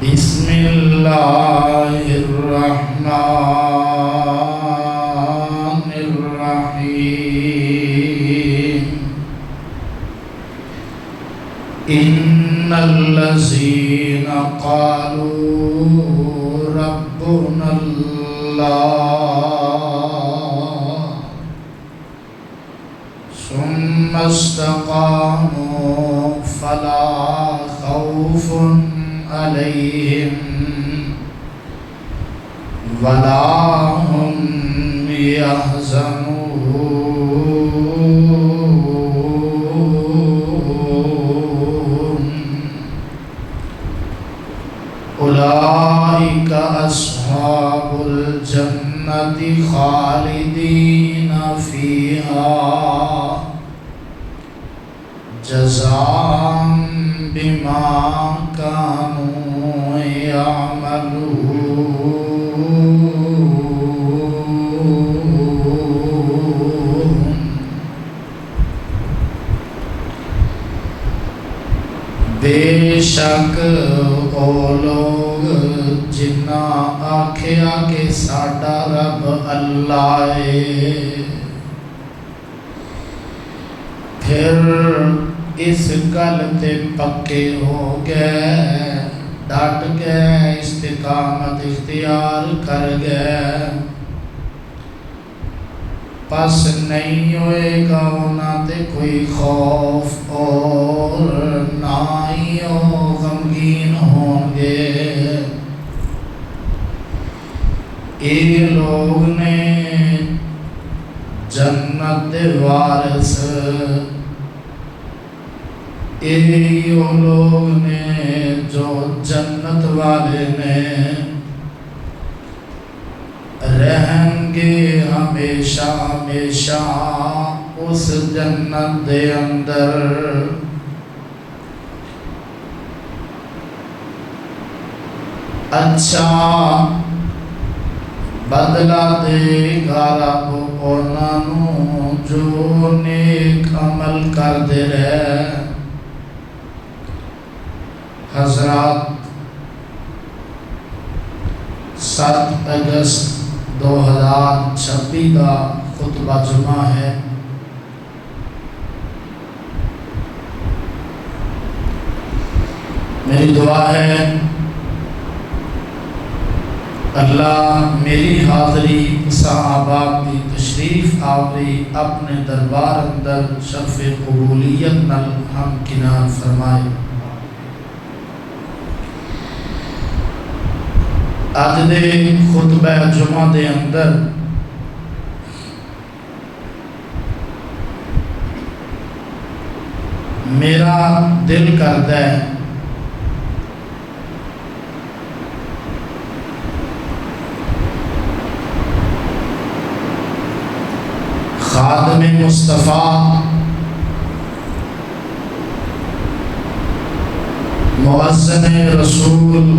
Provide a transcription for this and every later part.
بسم اللہ الرحمن الرحیم ان الذین قالوا ربنا اللہ ثم استقاموا فلا خوف علیہم ولا هم يحزنون اولئک اصحاب الجنة خالدین فیہا جزاء بما كانوا يعملون بے شک او لوگ جنہاں آکھیا کہ ساڈا رب اللہ ہے پھر اس گل تے پکے ہو گئے ڈٹ گئے استقامت اختیار کر گئے پس نہیں ہوئے گا انہاں تے کوئی خوف اور نہ ہی غمگین ہوں گے یہ لوگ نے جنت دے وارث یہ لوگ نے جو جنت والے نے رہیں گے ہمیشہ ہمیشہ اس جنت دے اندر اچھا بدلہ دے گا رب انہاں نوں جو نیک عمل کر دے رہے حضرات 7 اگست 2026 کا خطبہ جمعہ ہے میری دعا ہے اللہ میری حاضری صحابہ کی تشریف آوری اپنے دربار اندر شرف قبولیت نال ہمکنار فرمائے اج دے خطبہ جمعہ دے اندر میرا دل کرتا ہے خادم مصطفیٰ مؤذن رسول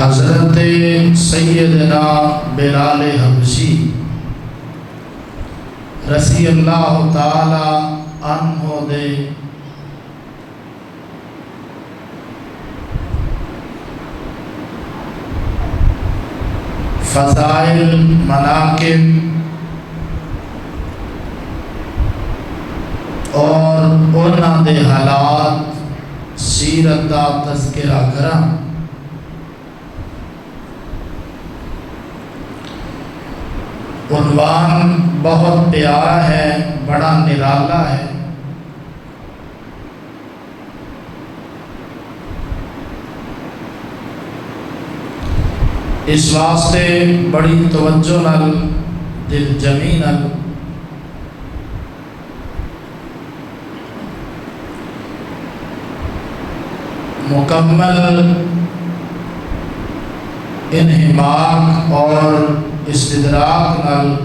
حضرت سیدنا بلال حبشی رضی اللہ تعالی عنہ دے فضائل مناقب اور انہاں دے حالات سیرت دا تذکرہ کراں عنوان بہت پیارا ہے بڑا نرالا ہے اس واسطے بڑی توجہ نال دل جمی نال مکمل انہماک اور استدراک نال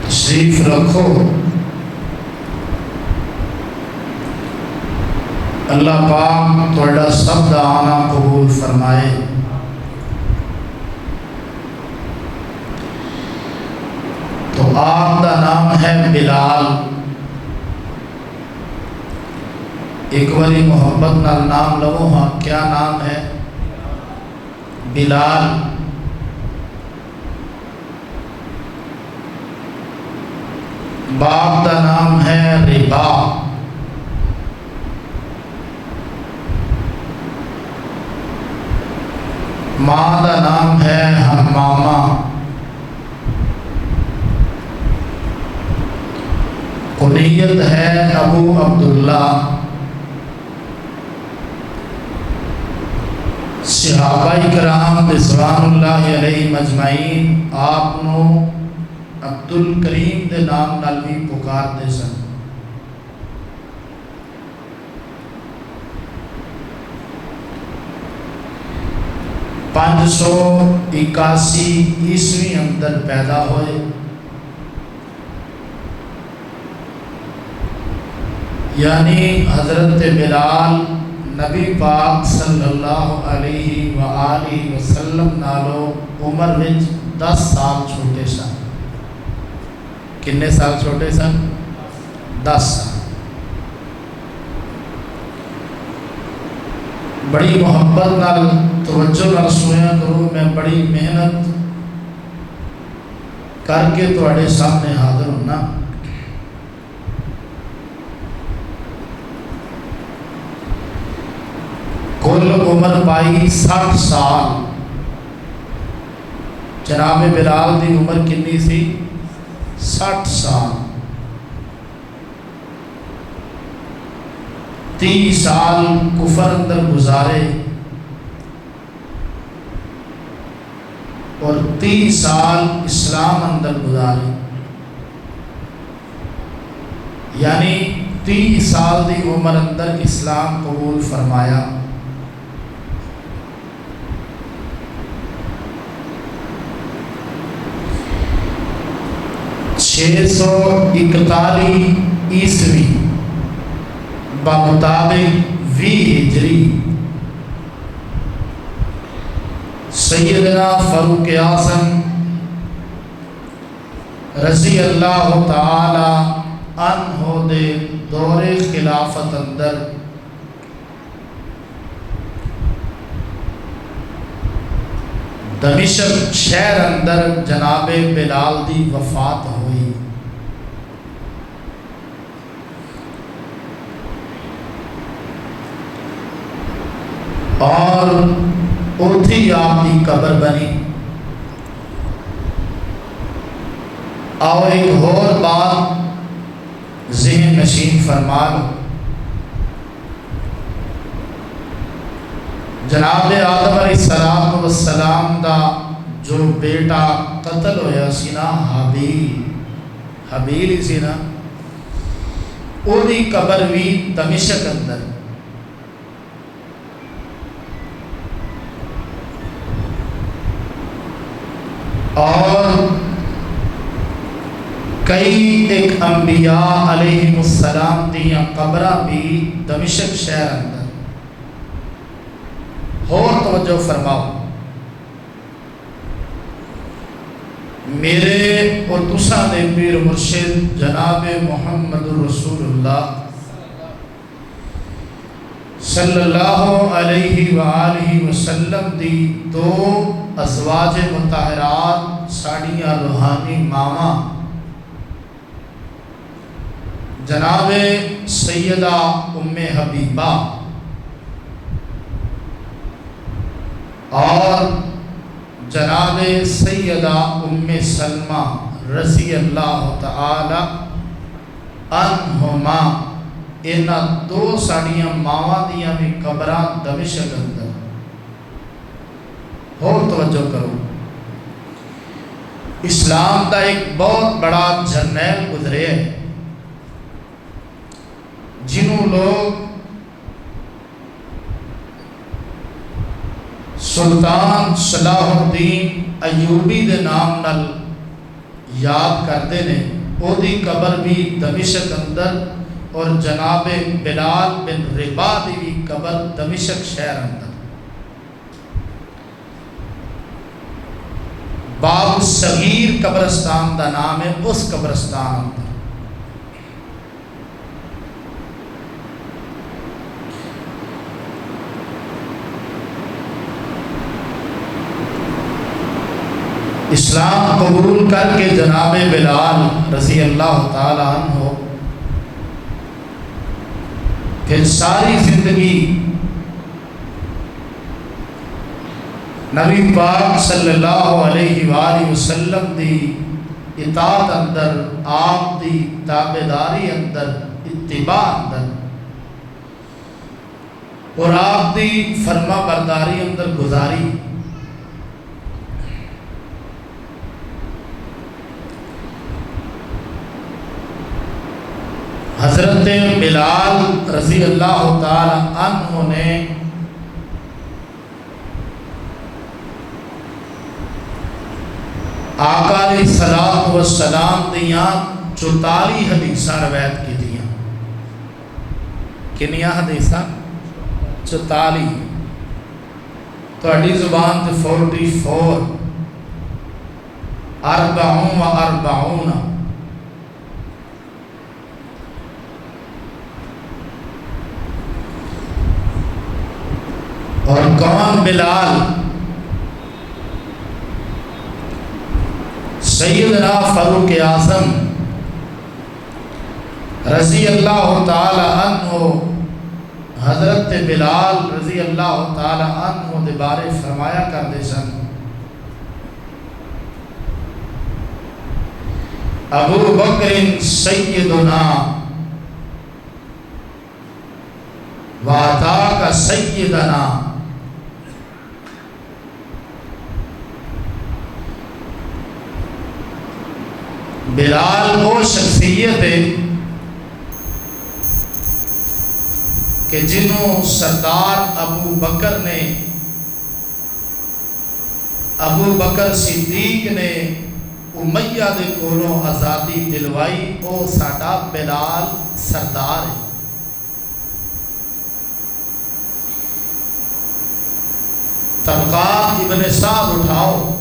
تشریف رکھو اللہ پاک تھوڑا سب دا آنا قبول فرمائے۔ نام ہے بلال. ایک باری محبت نال نام لو. ہاں کیا نام ہے؟ بلال. باپ کا نام ہے ربا. ماں کا نام ہے حمامہ. کنیت ہے ابو عبداللہ. صحابہ کرام رضوان اللہ علیہ مجمعین آپ نو عبد الکریم دے نام نال بھی پکارتے سن. پانچ سو 81 عیسوی اندر پیدا ہوئے. یعنی حضرت بلال نبی پاک صلی اللہ علیہ وآلہ وسلم نالو عمر وچ 10 سال چھوٹے سن. کنے سال چھوٹے سن؟ 10 سال. بڑی محبت نال توجہ نال سنیا کرو. میں بڑی محنت کر کے تواڈے سامنے حاضر ہونا. کل عمر پائی 60 سال. جناب بلال دی عمر کنی سی؟ 60 سال. 30 سال کفر اندر گزارے اور 30 سال اسلام اندر گزارے. یعنی 30 سال دی عمر اندر اسلام قبول فرمایا. چھ سو 41 عیسوی بمطابق 20 ہجری سیدنا فاروق اعظم رضی اللہ تعالی عنہ دے دور خلافت اندر دمشق شہر اندر جناب بلال دی وفات ہوئی. اور اتھی آپ کی قبر بنی. آؤ ایک اور بات ذہن نشین فرما لو. جناب آدم علیہ السلام دا جو بیٹا قتل ہویا سی نا حابیل ہی سی نا, او دی قبر بھی دمشق اندر. اور کئی ایک انبیاء علیہ السلام دیاں قبرہ بھی دمشق شہر اندر. اور توجہ فرماؤ, میرے اور تساں دے پیر مرشد جناب محمد رسول اللہ صلی اللہ علیہ وآلہ وسلم دی 2 ازواج مطہرات ساڑیاں روحانی ماما جناب سیدہ ام حبیبہ اور جناب سیدہ ام سلمہ رضی اللہ تعالی عنہما, انہاں 2 ساڑیاں ماواں دیاں بھی قبراں دمشق اندر. اور توجہ کرو, اسلام کا ایک بہت بڑا جرنیل گزرے ہے جنہوں لوگ سلطان صلاح الدین ایوبی دے نام نال یاد کرتے ہیں. او دی قبر بھی دمشق اندر اور جناب بلال بن ربا دی بھی قبر دمشق شہر اندر. باب صغیر قبرستان دا نام ہے اس قبرستان اندر اسلام قبول کر کے جناب بلال رضی اللہ تعالی عنہ پھر ساری زندگی نبی پاک صلی اللہ علیہ وآلہ وسلم دی اطاعت اندر، آپ دی تابعداری اندر، اتباع اندر اور آپ دی فرما برداری اندر گزاری۔ حضرت بلال رضی اللہ تعالی عنہ نے آقا علیہ الصلوۃ والسلام دیاں 44 حدیثاں روایت کی دیاں۔ کنیاں حدیثاں؟ 44۔ تہاڈی زبان تے 44 اربعون و اربعون۔ اور کون بلال؟ سیدنا فاروق اعظم رضی اللہ تعالی عنہ حضرت بلال رضی اللہ تعالی عنہ دے بارے فرمایا کرتے سن، ابو بکر سیدنا وَأَتَاكَ سیدنا۔ بلال وہ شخصیت ہے کہ جنہوں سردار ابو بکر نے، ابو بکر صدیق نے امیہ دے کولوں آزادی دلوائی، او ساڈا بلال سردار ہے۔ طبقات ابن صاحب اٹھاؤ،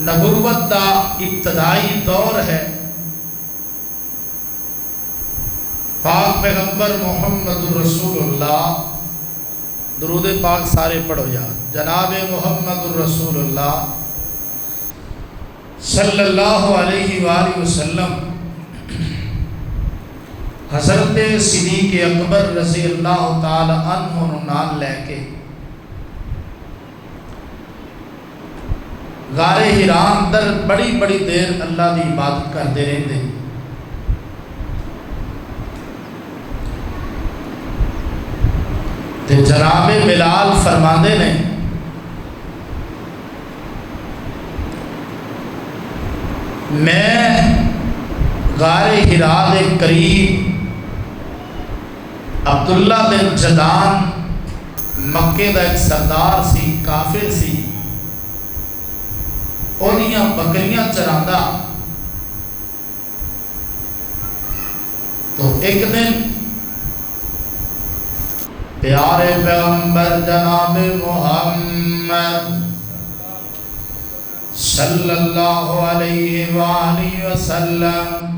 نبوت دا ابتدائی دور ہے، پاک پیغمبر محمد رسول اللہ، درود پاک سارے پڑھو یار، جناب محمد رسول اللہ صلی اللہ علیہ وآلہ وسلم حضرت صدیق اکبر رضی اللہ تعالی عنہ نال لے کے غار حراء اندر بڑی بڑی دیر اللہ دی عبادت کرتے رہتے۔ تے جناب بلال فرماندے نے میں غار حراء دے قریب عبداللہ بن جدان مکے دا ایک سردار سی، کافر سی، انہیاں بکریاں چراندا۔ تو ایک دن پیارے پیغمبر جناب محمد صلی اللہ علیہ وآلہ وسلم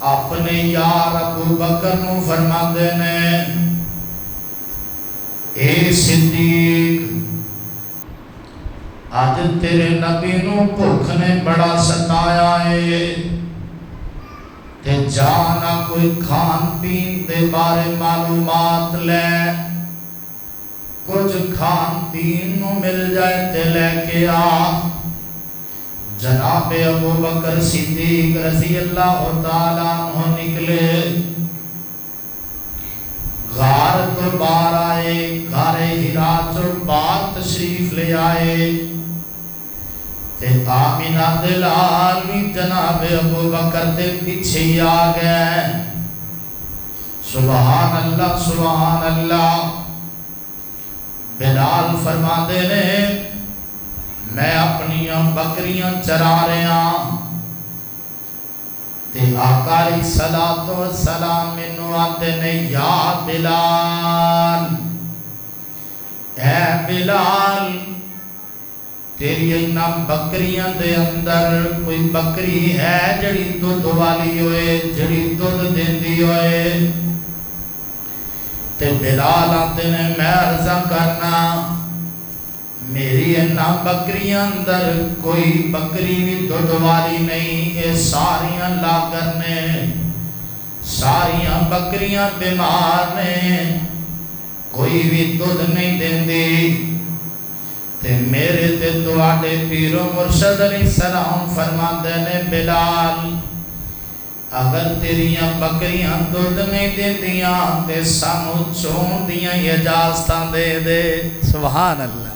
اپنے یار ابو بکر نو فرماندے نے، اے صدیق، آج تیرے نبی نو بھوک نے بڑا ستایا ہے، تے جانا کوئی کھان پین دے بارے معلومات لے، کچھ کھان پین نو مل جائے تے لے کے آ۔ جناب ابو بکر صدیق رضی اللہ تعالیٰ عنہ نکلے، غار تو باہر آئے، غار حراء جو باہر تشریف لے آئے، تے آمینہ دلال بھی جناب ابو بکر دے پیچھے ہی آ گئے۔ سبحان اللہ سبحان اللہ۔ بلال فرما دے نے، میں اپنی بکریاں چرا رہا، تے آقا علیہ الصلوۃ والسلام مینوں آندے نے، یا بلال، اے بلال، تیری اینا بکریاں دے اندر کوئی بکری ہے جڑی دودھ والی ہوئے، جڑی دودھ دیندی ہوئے؟ تے بلال آتے نے میں عرضہ کرنا میری اینا بکریاں اندر کوئی بکری بھی دودھ والی نہیں، یہ ساریاں لاغر نے، ساریاں بکریاں بیمار نے، کوئی بھی دودھ نہیں دیندی۔ تے میرے تے تواڈے پیر و مرشد علیہ السلام فرماندے نے بلال اگر تیریاں بکریاں دودھ نہیں دیندیاں تے سانو چون دیاں اجازتاں دے دے۔ سبحان اللہ۔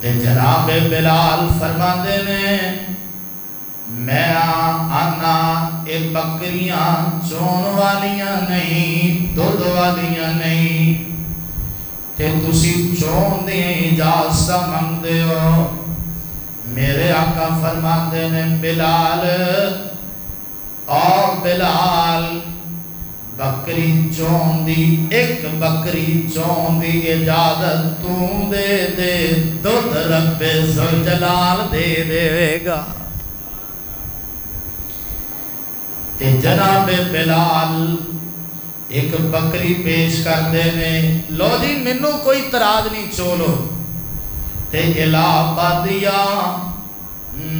تے جناب بلال فرماندے نے میں آنا اے بکریاں چون والیاں نہیں، دودھ والیاں نہیں، تے تسی چون دی اجازت منگدے ہو۔ میرے آقا فرماندے نے بلال او بلال بکری چون دی، ایک بکری چون دی اجازت تو دے دے، دودھ رب ذوالجلال دے دے گا۔ تے جناب بلال ایک بکری پیش کر دے نے، لو جی منو کوئی تراز نہیں چولو۔ تے الہ آبادیا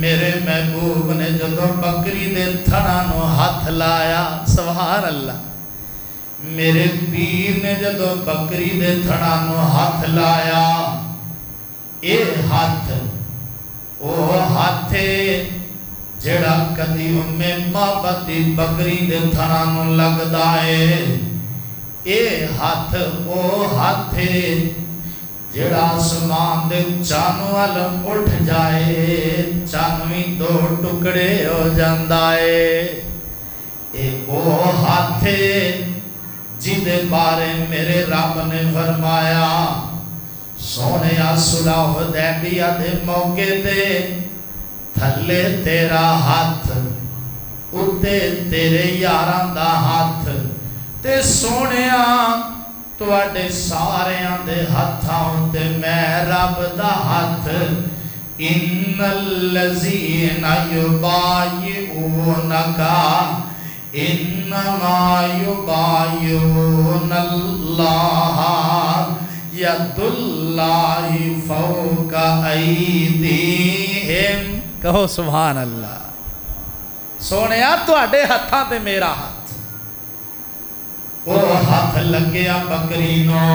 میرے محبوب نے جدو بکری دے تھڑا نو ہاتھ لایا، سبحان اللہ، میرے پیر نے جدو بکری دے تھڑا نو ہاتھ لایا، اے ہاتھ او ہاتھے جڑا کدی محبت دی بکری دے تھڑا نو لگ دائے، اے ہاتھ او ہاتھے جڑا آسمان دے چانو علم اٹھ جائے، چانوی دو ٹکڑے ہو جاندائے، اے او ہاتھے جدے بارے میرے رب نے فرمایا سونے صلح حدیبیہ دے موقع تے تھلے تیرا ہاتھ اتے تیرے یاراں دا ہاتھ تے سونیا تواڈے ساریاں دے ہتھاں تے میں رب دا ہاتھ۔ ان الذین یبایعونک انما یبایعون اللہ ید اللہ فوق ایدیہم۔ کہو سبحان اللہ۔ سونیا تواڈے ہتھاں تے میرا ہاتھ، وہ ہاتھ لگیا بکری نو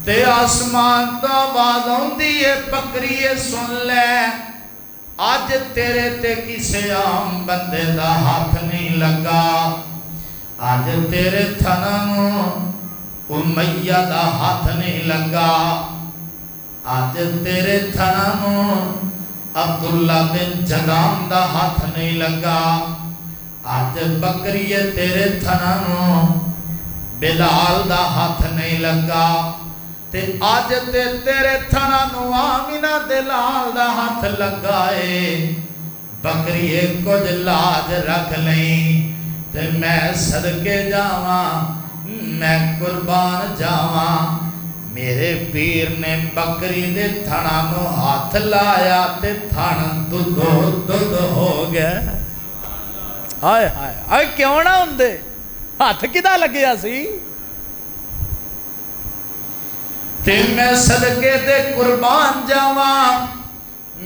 تے آسمان تو آواز آندی ہے بکری سن لے اج تیرے تے کسے عام بندے دا ہاتھ نہیں لگا، اج تیرے تھنا نو امیہ دا ہاتھ نہیں لگا، اج تیرے تھنا نو عبداللہ بن جدام دا ہاتھ نہیں لگا، اج بکری تیرے تھنا نو بلال دا ہاتھ نہیں لگا، تے آج تے تیرے تھنا نو آمینہ دلال دا ہاتھ لگائے۔ بکری کچھ لاج رکھ لیں تے میں صدقے جاواں، میں قربان جاواں۔ میرے پیر نے بکری دے تھنا نو ہاتھ لایا تے تھن دودھ ہو گیا۔ آئے آئے آئے کیوں نہ ہوندے، ہاتھ کدا لگیا سی؟ تے میں صدقے دے قربان جاواں۔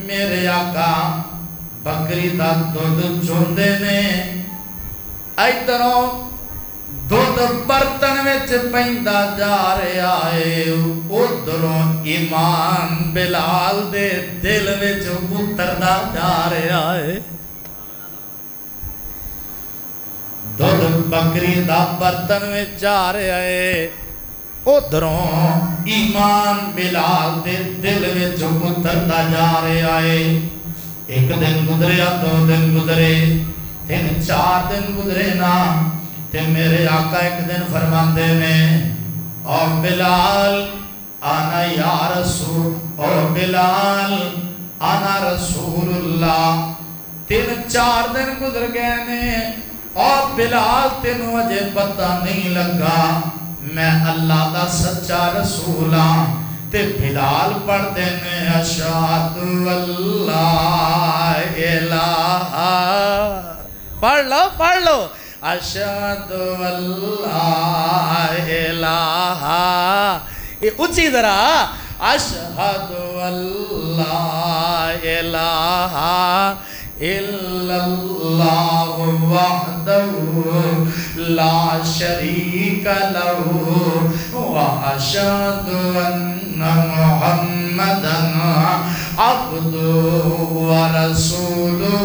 میرے آقا بکری دا دودھ چوندے نے، ادھروں دودھ برتن وچ پیندا جا رہا ہے، ادھروں ایمان بلال دے دل وچ اتردا جا رہا ہے۔ دودھ بکری دا برتن میں جا رہا ہے، ادھروں ایمان بلال دے دل میں جو اتردا جا رہا ہے۔ ایک دن گزریا، دو دن گزرے، تین چار دن گزرے نا، تے میرے آقا ایک دن فرماندے نے او بلال آنا یا رسول، او بلال آنا رسول اللہ۔ تین چار دن گزر گئے نے، اور بلال تینوں اجے پتہ نہیں لگا میں اللہ دا سچا رسول ہاں، تے بلال پڑھتے ہیں اشہد اللہ الہ، پڑھ لو اشہد اللہ الہ، یہ اونچی ذرا، اشہد اللہ الہ الا اللہ وحدہ لا شریک لہ واشہد ان محمدا عبدہ ورسولہ۔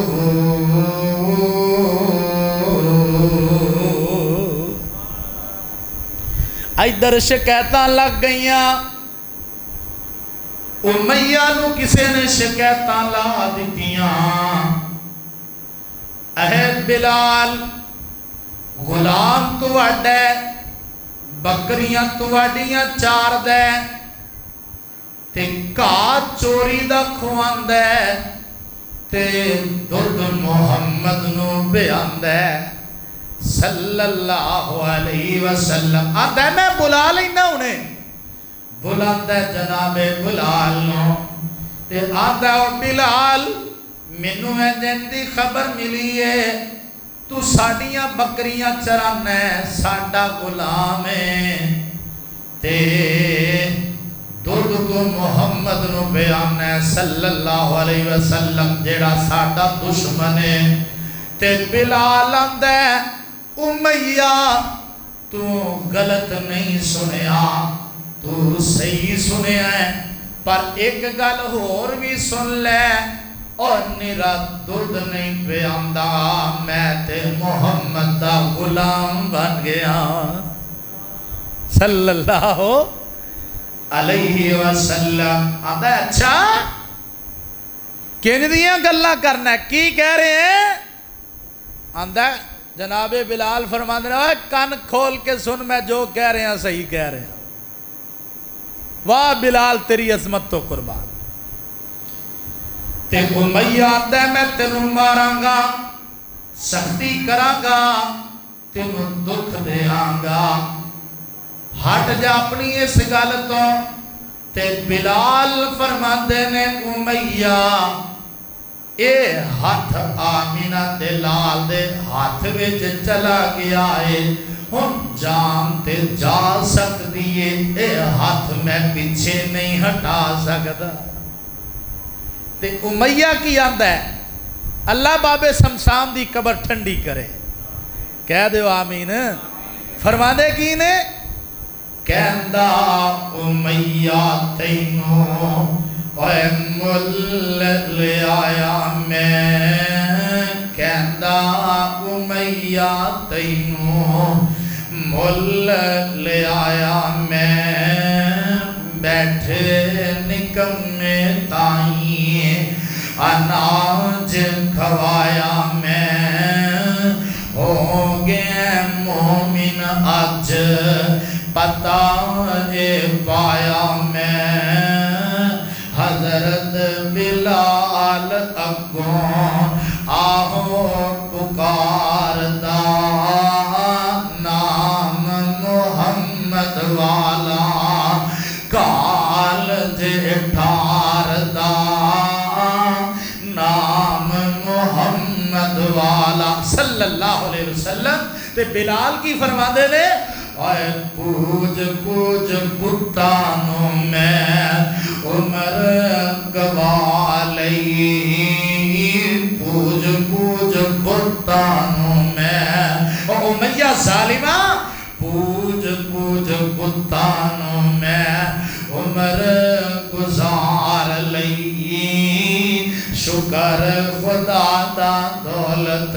ادھر شکایتاں لگ گئیاں، امیہ نو کسے نے شکایتاں لا دتیاں، اے بلال غلام تواڈے بکریاں تواڈیاں چار دے تے گھا چوری دا کھواندے تے دودھ محمد نو بیاندے صلی اللہ علیہ وسلم۔ آدھے میں بلا لینا انہیں، بلاندے جناب بلال نو تے آدھے او بلال مینوں ہے جن دی خبر ملی ہے تو ساڑیاں بکریاں چرانے ساڑا غلام ہے تے دودھ تو محمد نو بیان ہے صلی اللہ علیہ وسلم جیڑا ساڑا دشمن ہے تے بلال اندے امیہ تو غلط نہیں سنیا، تو صحیح سنیا ہے، پر ایک گل اور بھی سن لے، اور نیرا دودھ نہیں پیاندا میں تے محمد دا غلام بن گیا صلی اللہ علیہ وسلم۔ آدھا اچھا کن دیاں گلاں کرنا ہے، کی کہہ رہے ہیں؟ آدھا جناب بلال فرماندے ہیں کان کھول کے سن، میں جو کہہ رہے ہیں صحیح کہہ رہے ہیں۔ واہ بلال تیری عظمت تو قربان۔ تے امیہ آدھا ہے میں تینوں ماراں گا، سختی کراں گا، تینوں دکھ دیاں گا، ہٹ جا اپنی اس گل تو۔ تے بلال فرماندے نے امیہ اے ہاتھ آمینہ دے لال دے ہاتھ وچ چلا گیا ہے، ہن جان تے جا سکتی ہے، اے ہاتھ میں پیچھے نہیں ہٹا سکتا۔ تے امیہ کی آندہ ہے اللہ باب سمسام دی قبر ٹھنڈی کرے، کہہ دیو آمین۔ فرماندے کی نے کہندہ امیہ تینوں اے مل لے آیا میں، کہندہ امیہ تینوں مل لے آیا میں، بیٹھے نکمے تائیں اناج کھوایا میں، ہو گئے مومن اج پتہ پایا میں، حضرت بلال اگوں آہو پکاردا، نام محمد والا کال جے ٹھاردا، نام محمد والا صلی اللہ علیہ وسلم۔ تے بلال کی فرماندے نے اے پوج پوج بتانوں میں عمر گوا لئی، پوج پوج بتانوں میں، او امیہ ظالمہ پوج پوج بتانوں میں عمر گزار لئی، شکر خدا دا دولت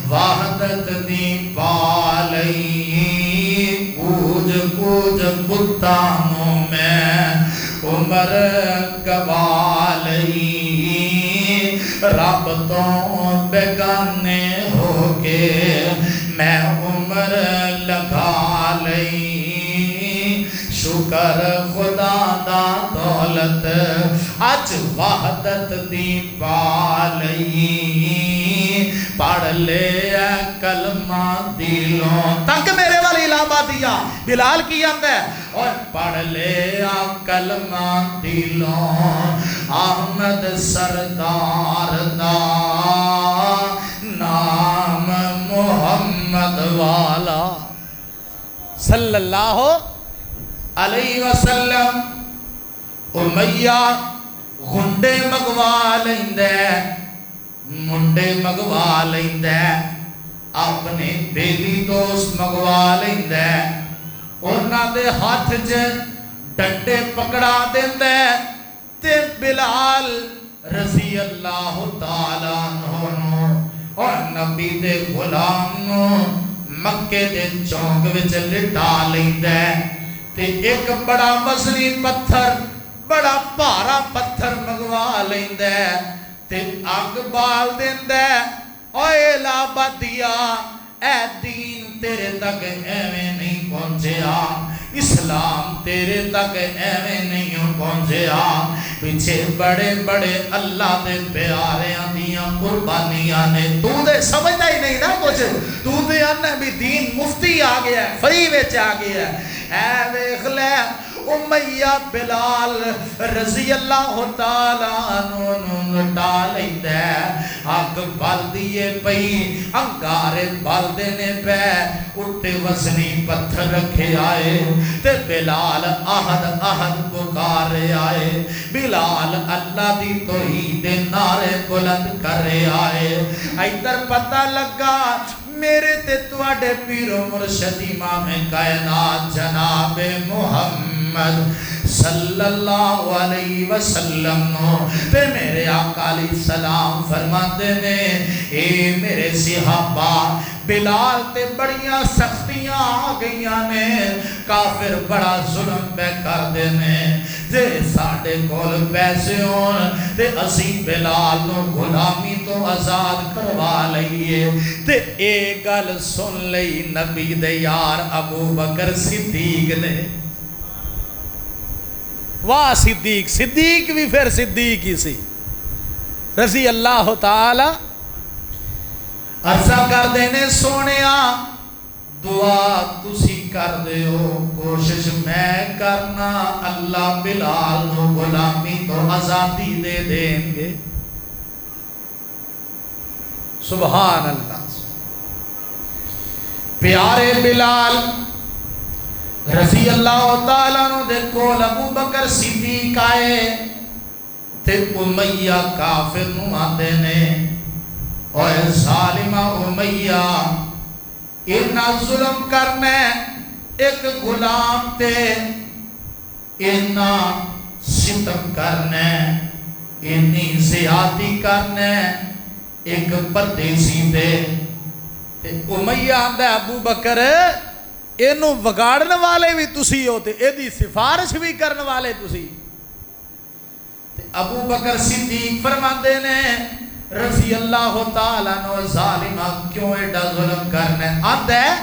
وحدت دی پا لئی، پوج پوج بتانوں میں عمر گوا لئی، رب تو بیگانے ہو کے میں عمر لگا لئی، شکر خدا دا دولت اج وحدت دی پا لئی، پڑھ لے کلمہ دلوں تک میرے والی لا آبادیہ بلال کی آندا ہے اور پڑھ لے کلمہ دلوں احمد سردار دا نام محمد والا صلی اللہ علیہ وسلم امیہ گنڈے مگوا لیندے منڈے مگوا لیندے اپنے بیلی دوست مگوا لیندے انہاں دے ہاتھ چ ڈنڈے پکڑا دیندے تے بلال رضی اللہ تعالیٰ عنہ اور نبی دے غلام نو مکے دے چونک وچ لٹا لیندے تے ایک بڑا وزنی پتھر بڑا بھارا پتھر منگوا لیندے تے اگ بال دیندے اوے لابدیا اے دین تیرے تک ایویں نہیں پہنچیا اسلام تیرے تک ایویں نہیں پہنچیا پیچھے بڑے بڑے اللہ دے پیاریاں دیاں قربانیاں نے تو دے سمجھدا ہی نہیں نا کچھ تو دے آنا بھی دین مفتی آ گیا ہے فری وچ آ گیا ہے اے ویکھ لے امیہ بلال رضی اللہ تعالیٰ عنہ ڈال دے اگ بل دیے پئی انگارے بل دینے پہ اٹھے وزنی پتھر رکھے آئے تے بلال احد احد پکارے آئے بلال اللہ دی توحید نعرے بلند کرے آئے ادھر پتہ لگا میرے تے تواڈے پیر و مرشد امام کائنات جناب محمد صلی اللہ علیہ وسلم تے میرے آقا علیہ السلام فرماتے نے اے میرے صحابہ بلال تے بڑیاں سختیاں آ گئیاں نے کافر بڑا ظلم پہ کر دینے جے ساڑھے کول پیسے ہون تے اسی بلال نو غلامی تو آزاد کروا لئیے تے اے گل سن لئی نبی دے یار ابو بکر صدیق نے واہ صدیق صدیق بھی پھر صدیق ہی سی رضی اللہ تعالی عرضہ کر دینے سونیا دعا تسی کر دیو کوشش میں کرنا اللہ بلال نو غلامی تو آزادی دے دیں گے سبحان اللہ پیارے بلال رضی اللہ تعالیٰ عنہ دے کول ابو بکر صدیق آئے تے امیہ کافر نو آندے نے اوے ظالمہ امیہ اتنا ظلم کرنے ایک غلام تے اتنا ستم کرنے اتنی زیادتی کرنے ایک پردیسی تے امیہ آندہ ابو بکر اینو وگاڑن والے بھی تسی ہوتے ایدی سفارش بھی کرن والے تسی ابو بکر صدیق فرماندے نے رضی اللہ تعالیٰ نو ظالمہ کیوں ایڈا ظلم کرنے آندہ ہے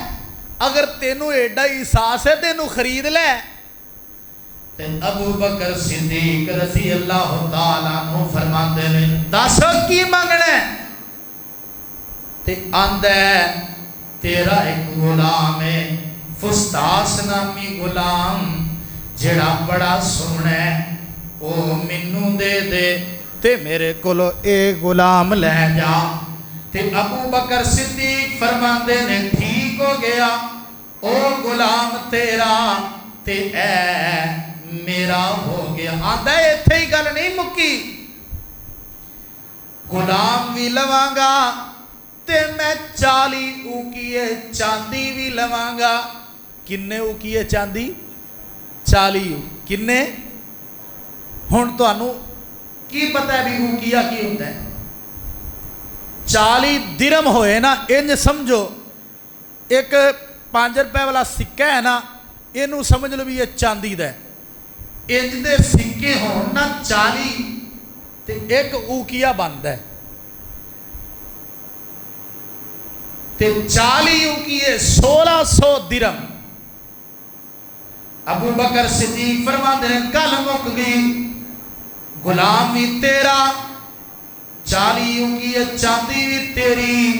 اگر تینو ایڈا احساس ہے تینو خرید لے ابو بکر صدیق رضی اللہ تعالیٰ نو فرماندے نے دس کی مانگنے آندہ ہے تیرا ایک غلام ہے فستاس نامی غلام جڑا بڑا سونے او منو دے دے تے میرے کولو اے غلام لے جا تے ابو بکر صدیق فرماندے نے ٹھیک ہو گیا او غلام تیرا تے اے میرا ہو گیا آندہ ہے اتھے ہی گل نہیں مکی غلام بھی لوانگا تے میں 40 اوکیے چاندی بھی لوانگا کنے اوکیے چاندی 40 کنے ہن تو انو کی پتہ ہے بھی اوکیا کی ہوتا ہے 40 درم ہوئے نا انج سمجھو ایک 5 روپے والا سکہ ہے نا انو سمجھ لو بھی یہ چاندی دا ہے انج دے سکے ہون نا 40 تے ایک اوکیا بند ہے تے 40 اوکیے 1600 درم ابو بکر صدیق فرماتے ہیں کل مک گئی غلام بھی تیرا 40 اوکیے چاندی بھی تیری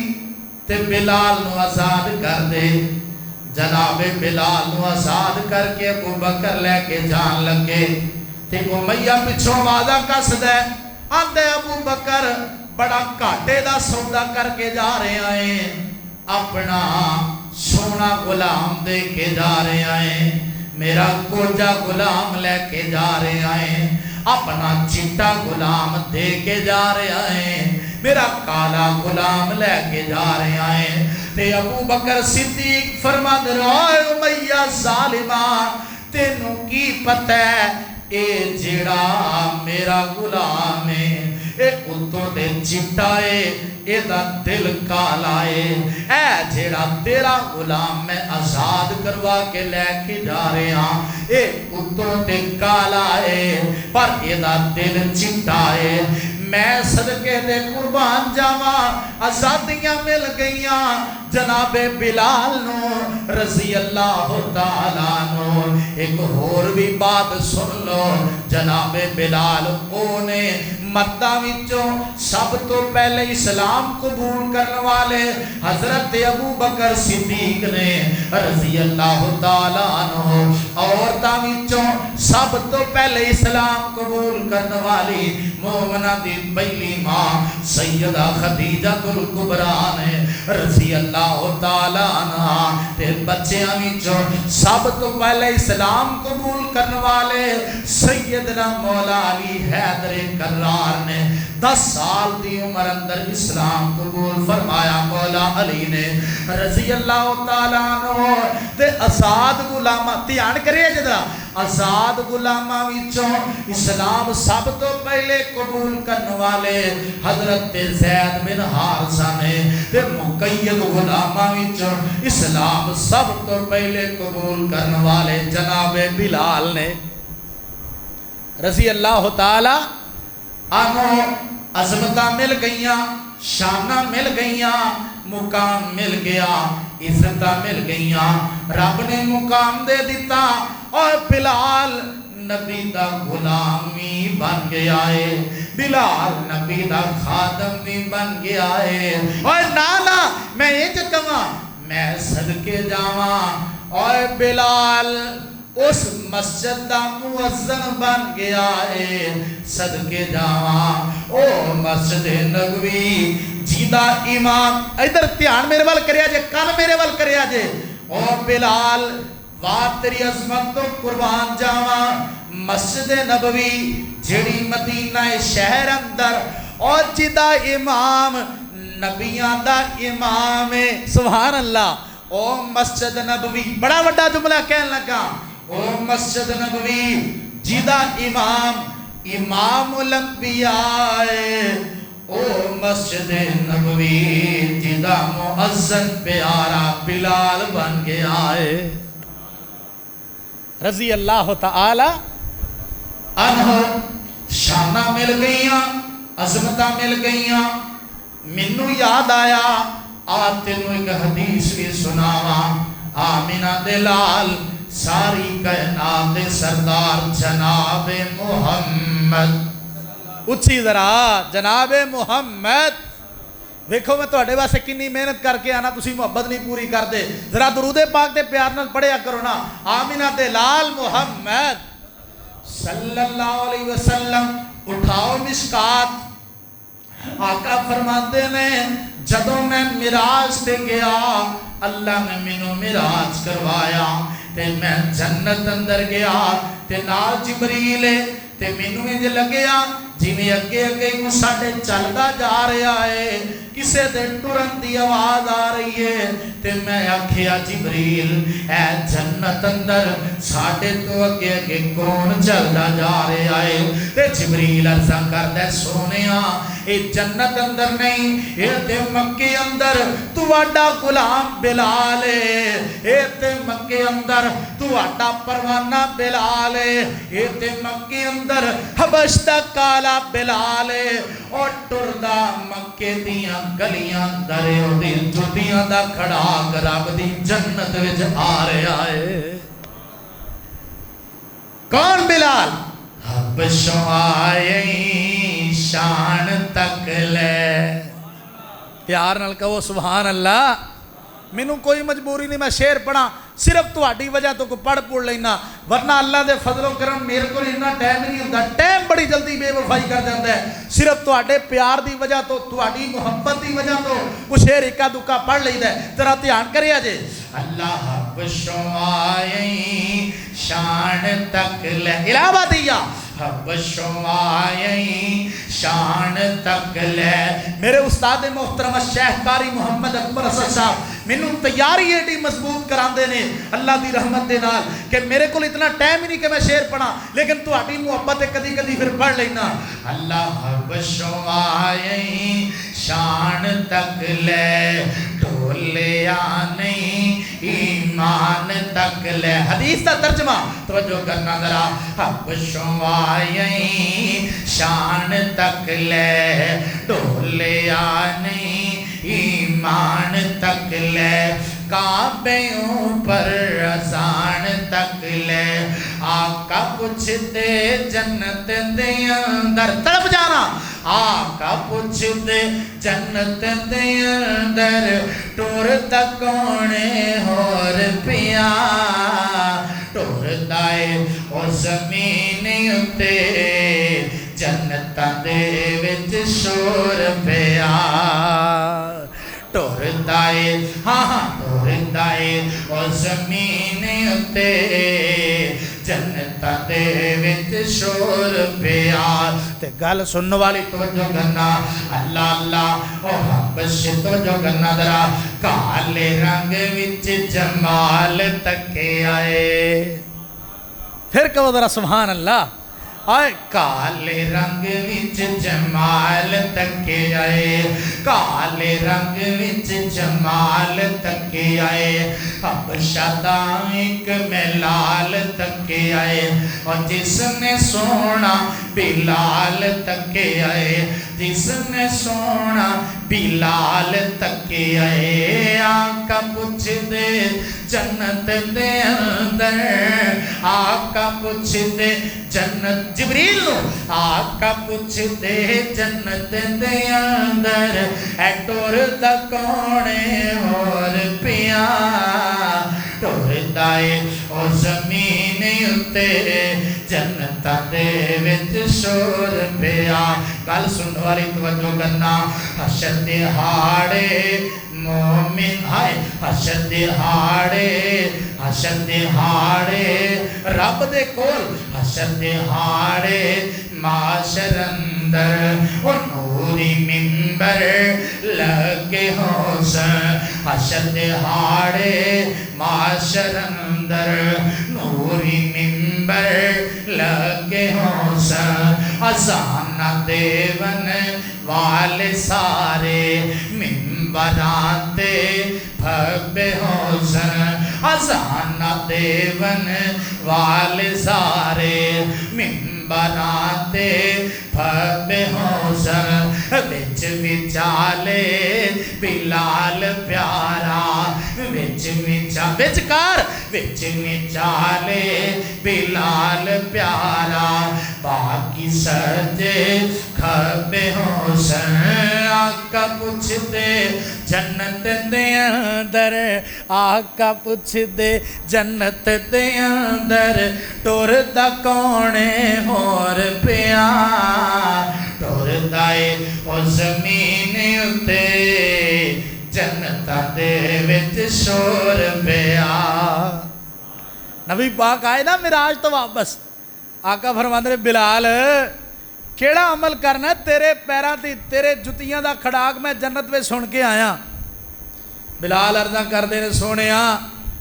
تے بلال نو آزاد کر دے جناب بلال نو آزاد کر کے ابو بکر لے کے جان لگے تے امیہ پچھوں وعدہ کسدا ہے آندے ابو بکر بڑا گھاٹے دا سودا کر کے جا رہے ہیں اپنا سونا غلام دے کے جا رہے ہیں میرا کوجا غلام لے کے جا رہے ہیں اپنا چٹا غلام دے کے جا رہے ہیں میرا کالا غلام لے کے جا رہے ہیں تے ابو بکر صدیق فرماد رہے امیہ ظالمہ تینوں کی پتہ ہے اے جڑا میرا غلام ہے اے اتوں دے چٹا ہے اے دا دل کالا ہے اے جڑا تیرا غلام میں آزاد کروا کے لے کے جا رہے ہاں اے اتوں دے کالا ہے پر اے دا دل چٹا ہے میں صدقے دے قربان جاواں آزادیاں مل گئیاں جناب بلال نو رضی اللہ تعالیٰ نو ایک اور بھی بات سن لو جناب بلال اونے مرداں وچوں سب تو پہلے اسلام قبول کرنے والے حضرت ابو بکر صدیق نے رضی اللہ تعالیٰ عنہ عورتاں وچوں سب تو پہلے اسلام قبول کرنے والی مومنہ دی پہلی ماں سیدہ خدیجہ الکبریٰ نے رضی اللہ تعالیٰ عنہ تے بچیاں وچوں سب تو پہلے اسلام قبول کرنے والے سیدنا مولا علی حیدر کرار نے 10 سال دی عمر اندر اسلام قبول فرمایا مولا علی نے رضی اللہ تعالیٰ عنہ تے آزاد غلامہ دھیان کریے جدرا آزاد غلامہ وچوں اسلام سب تو پہلے قبول کرنے والے حضرت زید بن حارثہ نے تے مقید غلامہ وچوں اسلام سب تو پہلے قبول کرنے والے جناب بلال نے رضی اللہ تعالی عنہ عظمتاں مل گئیاں شانہ مل گئیاں مقام مل گیا عزتاں مل گئیاں رب نے مقام دے دیتا اور بلال نبی دا غلامی بن گیا ہے بلال نبی دا خادم بھی بن گیا ہے اور نانا میں یہ کہاں میں صدقے جاواں اور بلال اس مسجد دا مؤذن بن گیا ہے صدقے جاواں او مسجد نبوی جیدہ امام ادھر دھیان میرے وال کریا جے کل میرے وال کریا جے او بلال واہ تیری عظمت تو قربان جاواں مسجد نبوی جڑی مدینہ شہر اندر اور جیدہ امام نبیاں دا امام سبحان اللہ او مسجد نبوی بڑا بڑا جملہ کہنے لگا او مسجد نبوی جیدہ امام الانبیاء او مسجد نبوی جیدہ مؤذن پیارا بلال بن گیا ہے رضی اللہ تعالی عنہ شانہ مل گئیاں عظمتہ مل گئیاں منو یاد آیا آتے نو ایک حدیث بھی سناوا آمینہ دلال ساری کائنات سردار جناب محمد اچھی ذرا جناب محمد ویکھو میں تواڈے واسطے کتنی محنت کر کے آنا تسی محبت نہیں پوری کر دے ذرا درود پاک دے پیار نال پڑھیا کرو نا آمینہ دلال محمد صلی اللہ علیہ وسلم اٹھاؤ مشکات آقا فرماتے ہیں جدوں میں معراج تے گیا اللہ نے مینوں معراج کروایا تے میں جنت اندر گیا تے نال جبریل تے مینوں انج لگیا جویں اگے اگے کو ساڈے چلدا جا رہا ہے کسے دے ٹرن دی آواز آ رہی ہے تے میں آکھیا جبریل اے جنت اندر ساڈے تو اگے اگے کون چلدا جا رہا ہے تے جبریل عرض کردا سونیا اے جنت اندر نہیں اے تے مکے اندر تواڈا غلام بلال ہے اے تے مکے اندر تواڈا پروانہ بلال ہے اے تے مکے اندر حبش دا کالا بلال ہے اور ٹردا مکے دیاں گلیاں درے دی جوتیاں دا کھڑا رب دی جنت وچ آ رہا ہے کون بلال حبشوں آئے شان تک لے پیار نال کہو سبحان اللہ مینوں کوئی مجبوری نہیں میں شعر پڑھا صرف تہاڈی وجہ تو کوئی پڑھ پڑھ لینا ورنہ اللہ دے فضل و کرم میرے کو اتنا ٹائم نہیں ہوندا ٹائم بڑی جلدی بے وفائی کر جاندا ہے صرف تہاڈے پیار دی وجہ تو تہاڈی محبت دی وجہ تو وہ شعر اکا دکا پڑھ لਈਦਾ ہے ذرا دھیان کریا جے اللہ بشوائیں شان تک لے علاوہ دیا بشوائیں شان تک لے میرے استاد محترم شیخ قاری محمد اکبر اسد صاحب مینوں تیاری ایڈی مضبوط کراندے نے اللہ دی رحمت دے نال کہ میرے کو اتنا ٹائم ہی نہیں کہ میں شعر پڑھا لیکن تہاڈی محبت کدی کدی پھر پڑھ لینا اللہ بشوائیں شان تک لے ڈولیا نہیں ایمان تک لے حدیث کا ترجمہ توجہ کرنا ذرا بشوائیں شان تک لے ڈولیا نہیں ایمان تک لے کعبوں پر رضان تک لے آقا پوچھ دے جنت دے اندر تڑپ جانا آقا پوچھ دے جنت دے اندر ٹور تکونے ہور پیا ٹور دائے او زمین اتے جنت دے وچ شور پیا ٹور دائے ہاں ٹور دائے او زمین اتے جنت دے وچ شور پیا تے گل سنن والی توجہ کرنا اللہ اللہ او حبش توجہ کرنا ذرا کالے رنگ وچ جمال تکے آئے پھر کہو ذرا سبحان اللہ آئے کالے رنگ وچ جمال تکے آئے کالے رنگ وچ جمال تکے آئے حبشہ دا ایک ملال تکے آئے اور جس نے سونا بلال تکے آئے جس نے سونا بلال تکے آئے آقا پوچھ دے جنت دے اندر آقا پوچھ دے جنت جبریل نو آقا پوچھ دے جنت دے اندر اے ٹور دا کونے اور پیا ٹور دائے او زمین اتے جنت دے وچ شور پیا گل سن والی توجہ کرنا حشر دہاڑے مومن ہائے حشر دہاڑے رب دے کول حشر دہاڑے معاشر اندر وہ نوری منبر لگے حسن حشر دہاڑے معاشر اندر نوری منبر لگے حسن اذان دیون والے سارے منبران تے بھگے حسن اذان دیون والے سارے منبران تے بھگے حسن وچ وچالے بلال پیارا وچ وچالے بلال پیارا باقی سجے کھبے حسن آقا پوچھ دے جنت دے اندر آقا پوچھ دے جنت دے اندر ٹور دا کونے ہور پیا ٹور دائے او زمین اتے جنت دے وچ شور پیا نبی پاک آئے نا معراج تو واپس آقا فرماندے بلال کیڑا عمل کرنا ہے تیرے پیراں تے تیرے جتیاں دا کھڑاک میں جنت میں سن کے آیا بلال عرضہ کر دے نے سونیا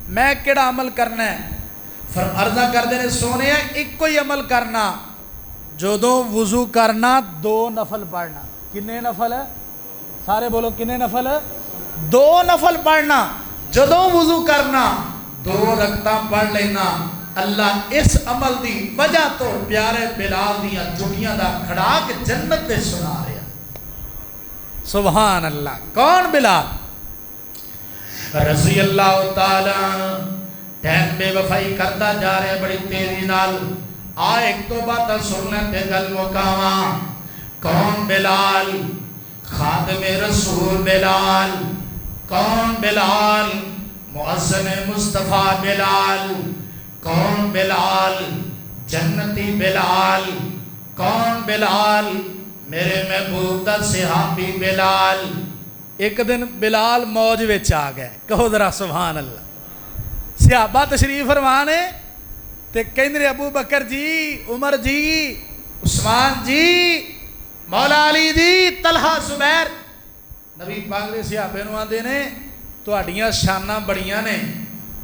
میں کیڑا عمل کرنا ہے عرضہ کر دے نے سونیا ایک کوئی عمل کرنا جدوں وضو کرنا 2 نفل پڑھنا کنے نفل ہے سارے بولو کنے نفل ہے 2 نفل پڑھنا جدوں وضو کرنا 2 رکعتاں پڑھ لینا اللہ اس عمل دی وجہ تو پیارے بلال دیاں جھٹیاں دا کھڑاک جنت تے سنا رہا سبحان اللہ کون بلال رضی اللہ تعالی ٹائم بے وفائی کرتا جا رہے بڑی تیزی نال ایک تو بات سننے تے گل مکاواں کون بلال خادم رسول بلال کون بلال؟ مؤذن مصطفیٰ بلال۔ کون بلال؟ جنتی بلال۔ کون بلال؟ میرے محبوب دا صحابی بلال۔ ایک دن بلال موج وچ آ گئے، کہو ذرا سبحان اللہ۔ صحابہ تشریف فرمانے تے کہندے ابو بکر جی، عمر جی، عثمان جی، مولا علی جی، طلحہ زبیر۔ نبی پاک دے صحابے نوں آندے نے تہاڈیاں شاناں بڑیاں نے،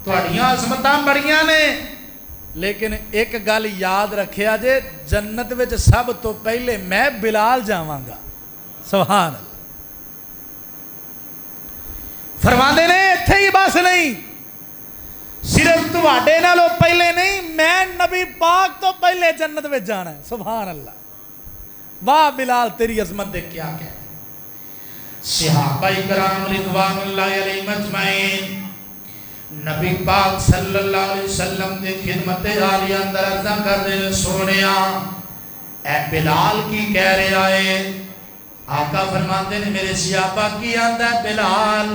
تہاڈیاں عظمتاں بڑیاں نے، لیکن ایک گل یاد رکھیا جے، جنت وچ سب تو پہلے میں بلال جاواں گا۔ سبحان اللہ۔ فرماندے نے اتھے ہی بس نہیں، صرف تواڈے نالوں پہلے نہیں، میں نبی پاک تو پہلے جنت وچ جانا ہے۔ سبحان اللہ۔ واہ بلال تیری عظمت دے کیا کہہ۔ صحابہ کرام رضوان اللہ علیہم اجمعین نبی پاک صلی اللہ علیہ وسلم دے خدمت عالیہ اندر عرض کر دے، سونیا اے بلال کی کہہ رہا ہے؟ آقا فرماتے ہیں میرے صحابہ کی آندا ہے بلال۔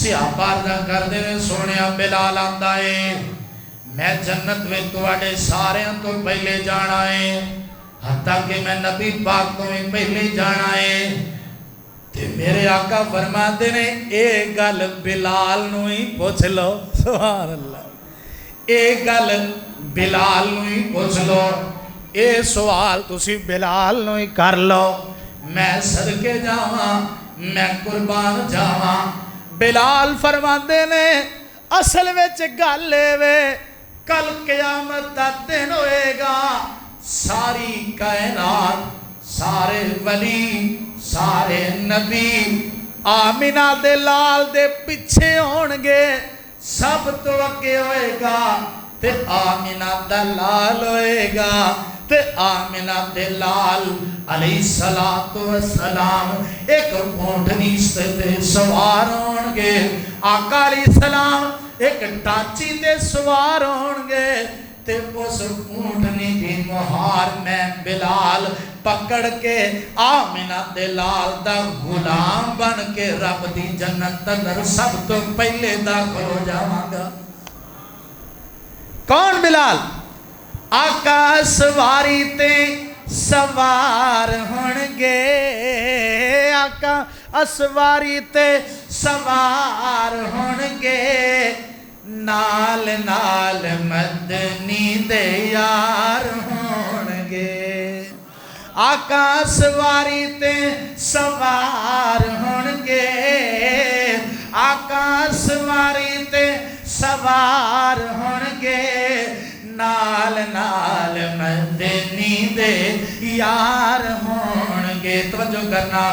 صحابہ عرض کر دے، سونیا بلال آندا ہے میں جنت میں تواڈے سارے تو پہلے جانا ہے، حتیٰ کہ میں نبی پاک تو بھی پہلے جانا ہے۔ تے میرے آقا فرماتے نے اے گل بلال نو ہی پوچھ لو۔ سبحان اللہ۔ اے گل بلال نو ہی پوچھ لو، اے سوال تسی بلال نو ہی کر لو، میں صدقے جاواں، میں قربان جاواں۔ بلال فرماتے نے اصل وچ گل وے کل قیامت دا دن ہوئے گا، ساری کائنات، سارے ولی، سارے نبی آمینہ دے لال دے پیچھے ہونگے، سب تو اگے ہوئے گا تے آمینہ دا لال ہوئے گا، تے آمینہ دے لال علیہ السلام ایک اونٹنی تے سوار ہونگے، آقا علیہ السلام ایک ٹانچی تے سوار ہونگے، تے اس اونٹنی دی مہار میں بلال پکڑ کے آمینہ دے لال دا غلام بن کے رب دی جنت اندر سب تو پہلے داخل ہو جاواں گا۔ کون بلال؟ آقا سواری تے سوار ہونگے، آقا اسواری تے سوار ہونگے، نال نال مدنی دے یار ہونگے۔ آقا سواری تے سوار ہونگے، آقا سواری تے سوار ہونگے، نال نال مدنی دے یار ہونگے۔ توجہ کرنا،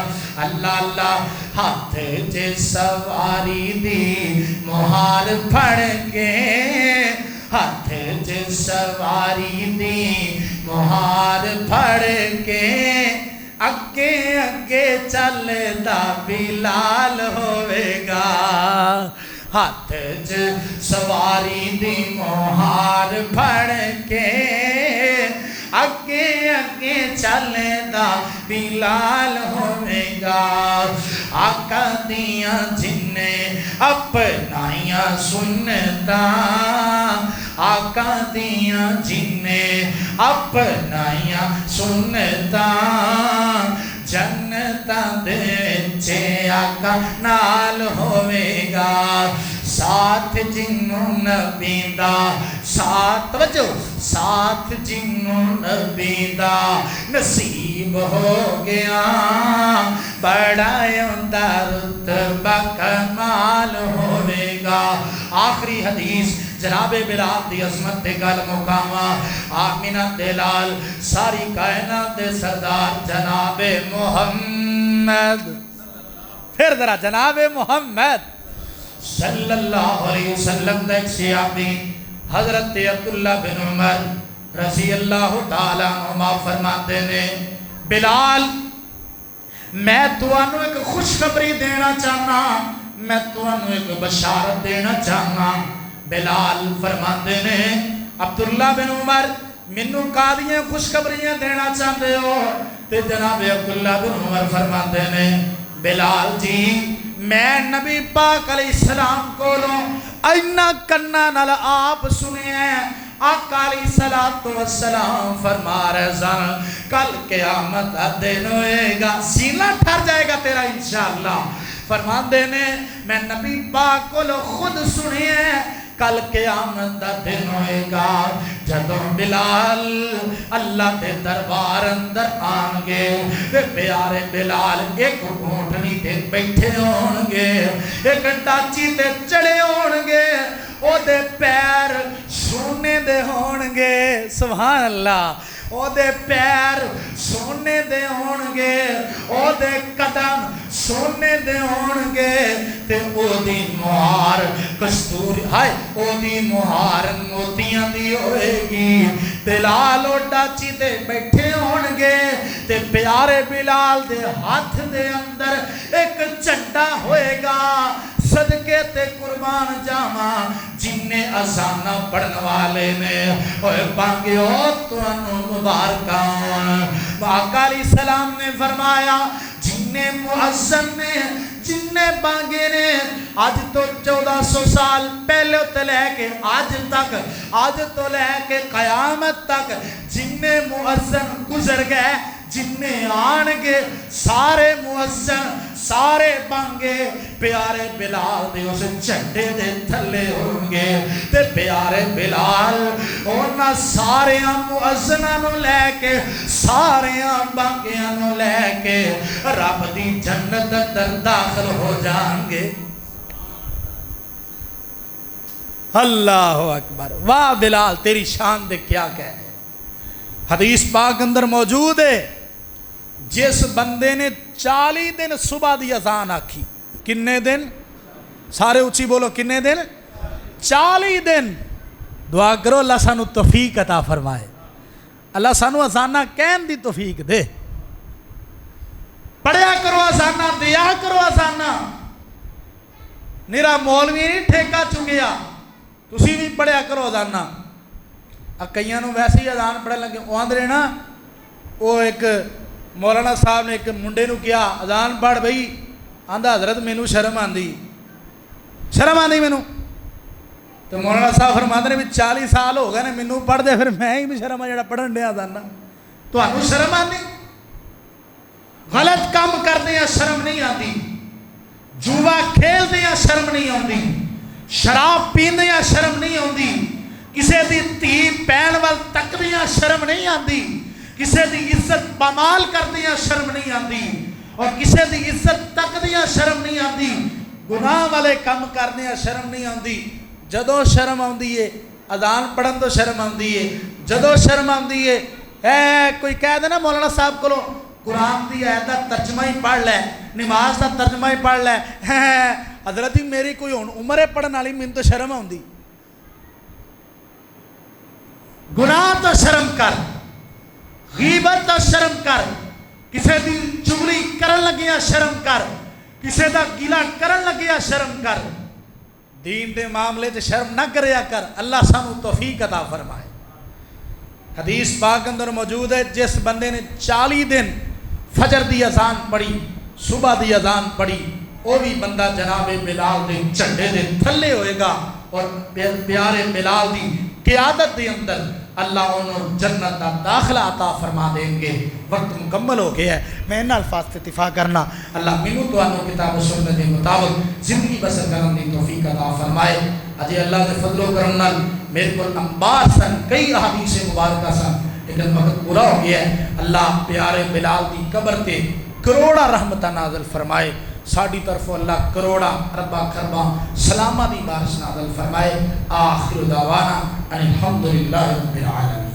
اللہ اللہ ہاتھ چ سواری دی مہار پھڑ کے، ہاتھ چ سواری دی مہار پھڑ کے، اگے اگے چلدا بلال ہوئے گا، ہاتھ چ سواری دی مہار پھڑ کے، اگے اگے چلدا بلال ہوئے گا۔ آقا دیاں جننے اپنائیاں سنتا، آقا دیاں جننے اپنائیاں سنتا، جنتاں دے وچ آقا نال ہوئے گا، ساتھ جنوں نبی دا، ساتھ توجہ، ساتھ جنوں نبی دا نصیب ہو گیا، بڑا عمدہ رتبہ کمال ہوئے گا۔ آخری حدیث جناب بلال دی عظمت دے گل مقامہ، آمینہ دے لال ساری کائنات دے سردار جناب محمد، پھر ذرا جناب محمد صلی اللہ علیہ وسلم دے صحابی حضرت عبداللہ بن عمر رضی اللہ تعالیٰ عنہما فرماتے نے، بلال میں تانوں ایک خوشخبری دینا چاہنا، میں تانوں ایک بشارت دینا چاہنا۔ بلال فرماتے نے، عبداللہ بن عمر منوں کادیاں خوشخبریاں دینا چاہتے ہو؟ تے جناب عبداللہ بن عمر فرماتے نے، بلال جی میں نبی پاک علیہ السلام کولوں اینا کناں نال آپ سنے ہیں آقا علیہ السلام فرما رہے سن کل قیامت کا دن ہوئے گا سینہ ٹھر جائے گا تیرا انشاءاللہ فرما دینے میں نبی پاک کو خود سنی ہے کل قیامت دا دن ہوئے گا جدوں بلال اللہ دے دربار اندر آن گے پیارے بلال ایک اونٹنی تے بیٹھے ہون گے ایک ڈاچی تے چڑھے ہون گے او دے پیر سونے دے ہون گے سبحان اللہ او دے پیر سونے دے ہون گے او دے قدم سونے دے ہون گے تے او دی مہار کستوری ہائے او دی مہار موتیاں دی ہوئے گی بلال و ڈاچی دے بیٹھے ہون گے تے پیارے بلال دے ہاتھ دے اندر ایک چنڈا ہوئے گا صدقے تے قربان جاما جننے اذانہ پڑھن والے نے اوے بانگیو تو انو مبارکان آقا علیہ السلام نے فرمایا جننے مؤذن نے جننے بانگے نے آج تو 1400 سال پہلے تو لے کے آج تو لے کے قیامت تک جننے مؤذن گزر گئے جننے آن گے سارے مؤذن سارے بانگے پیارے بلال دے اس جھنڈے دے تھلے ہوں گے تے پیارے بلال اونا سارے مؤذناں نو لے کے سارے بانگیاں نو لے کے رب دی جنت اندر داخل ہو جان گے اللہ اکبر واہ بلال تیری شان دے کیا کہنے حدیث پاک اندر موجود ہے جس بندے نے 40 دن صبح دی اذان آکھی کنے دن سارے اچھی بولو کنے دن 40 دن دعا کرو اللہ سانو توفیق عطا فرمائے اللہ سانو اذانہ کہن دی توفیق دے پڑھیا کرو اذانہ دیا کرو اذانہ میرا مولوی نہیں ٹھیکہ چکیا تسی بھی پڑھیا کرو اذانہ کئیاں نو ویسے ہی اذان پڑھن لگے وہ آندھرے نا وہ ایک مولانا صاحب نے ایک منڈے نو کیا اذان پڑھ بھئی آندھا حضرت مینو شرم آندھی مینو تو مولانا صاحب فرماتے نے بھی 40 سال ہو گئے نے مینو پڑھ دے پھر میں ہی بھی شرم آ جڑا پڑھن دیا اذان تو آنو شرم آندھی غلط کام کردے ہیں شرم نہیں آندھی جوا کھیل دے ہیں شرم نہیں آندھی شراب پین دے ہیں شرم نہیں آندھی کسے دی تی پین وال تک دیاں شرم نہیں آندھی کسے دی عزت پامال کر دیاں شرم نہیں آندھی اور کسے دی عزت تک دیاں شرم نہیں آندھی گناہ والے کم کر دیاں شرم نہیں آندھی جدو شرم آندھی ہے اذان پڑھن تو شرم آندھی ہے جدو شرم آندھی ہے کوئی کہہ دے نا مولانا صاحب کو قرآن دی آیت دا ترجمہ ہی پڑھ لے نماز دا ترجمہ ہی پڑھ لے حضرت میری کوئی عمر پڑھن والی من تو شرم آندھی گناہ تو شرم کر غیبت تو شرم کر کسے دی چگلی کرن لگیا شرم کر کسے دا گیلا کرن لگیا شرم کر دین دے معاملے تے شرم نہ کریا کر اللہ سانو توفیق عطا فرمائے حدیث پاک اندر موجود ہے جس بندے نے 40 دن فجر دی اذان پڑھی صبح دی اذان پڑھی وہ بھی بندہ جناب بلال دے جھنڈے دے تھلے ہوئے گا اور پیارے بلال دی قیادت دے اندر اللہ انہوں جنت دا داخلہ عطا فرما دیں گے وقت مکمل ہو گیا ہے میں ان الفاظ سے اتفاق کرنا اللہ منو تو انہوں کتاب و سنت دے مطابق زندگی بسر کرن دی توفیق عطا فرمائے اجے اللہ دے فضل و کرم نال میرے کو انبار سن کئی احادیث مبارکہ سن لیکن وقت پورا ہو گیا ہے اللہ پیارے بلال دی قبر تے کروڑا رحمتہ نازل فرمائے ساڑھی طرف اللہ کروڑا اربا خربا سلامہ دی بارش نازل فرمائے آخر دعوانا الحمدللہ رب العالمین